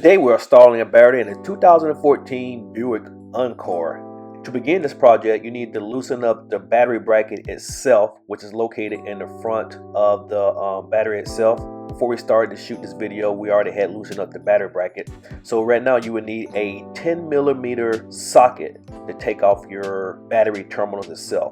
Today we're installing a battery in a 2014 Buick Encore. To begin this project, you need to loosen up the battery bracket itself, which is located in the front of the battery itself. Before we started to shoot this video, we already had loosened up the battery bracket. So right now you would need a 10mm socket to take off your battery terminals itself.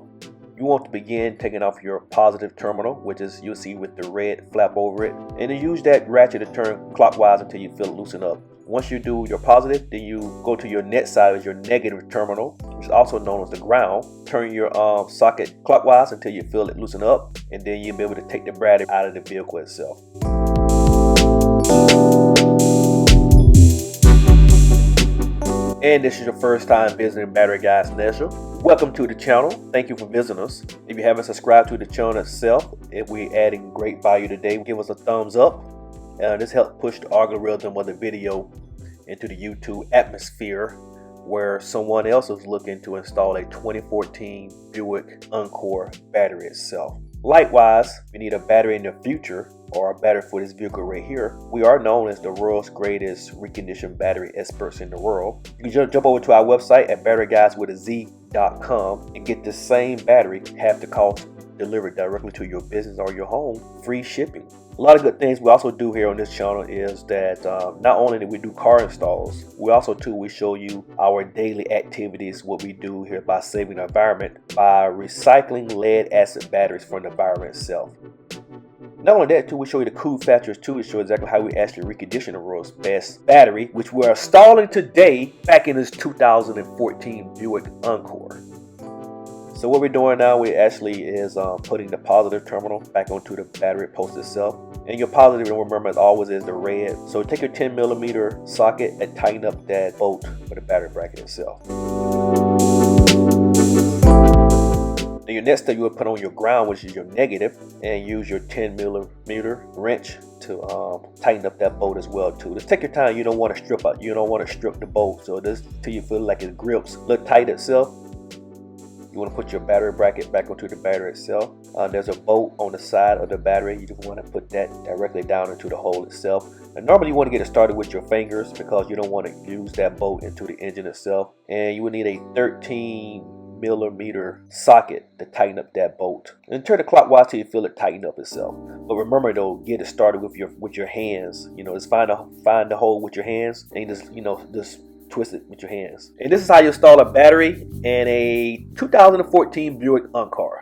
You want to begin taking off your positive terminal, which is you'll see with the red flap over it, and then use that ratchet to turn clockwise until you feel it loosen up. Once you do your positive, then you go to your net side as your negative terminal, which is also known as the ground. Turn your socket clockwise until you feel it loosen up, and then you'll be able to take the battery out of the vehicle itself. And this is your first time visiting Battery Guyz Nation, welcome to the channel. Thank you for visiting us. If you haven't subscribed to the channel itself, if we're adding great value today, give us a thumbs up. This helps push the algorithm of the video into the YouTube atmosphere where someone else is looking to install a 2014 Buick Encore battery itself. Likewise, if you need a battery in the future or a battery for this vehicle right here, we are known as the world's greatest reconditioned battery experts in the world. You can jump over to our website at batteryguyz.com and get the same battery, half the cost, delivered directly to your business or your home, free shipping. A lot of good things we also do here on this channel is that not only do we do car installs, we show you our daily activities, what we do here by saving the environment by recycling lead acid batteries from the environment itself. Not only that, we show you the cool features to show exactly how we actually recondition the world's best battery, which we're installing today back in this 2014 Buick Encore. So what we're doing now, we actually is putting the positive terminal back onto the battery post itself. And your positive, remember, as always, is the red. So take your 10mm socket and tighten up that bolt for the battery bracket itself. Then your next step, you will put on your ground, which is your negative, and use your 10mm wrench to tighten up that bolt as well too. Just take your time. You don't want to strip the bolt. So this till you feel like it grips, look tight itself. You want to put your battery bracket back onto the battery itself. There's a bolt on the side of the battery. You just want to put that directly down into the hole itself. And normally you want to get it started with your fingers because you don't want to use that bolt into the engine itself. And you would need a 13mm socket to tighten up that bolt. And turn it clockwise till you feel it tighten up itself. But remember though, get it started with your hands. Just find the hole with your hands and just twist it with your hands. And this is how you install a battery in a 2014 Buick Encore.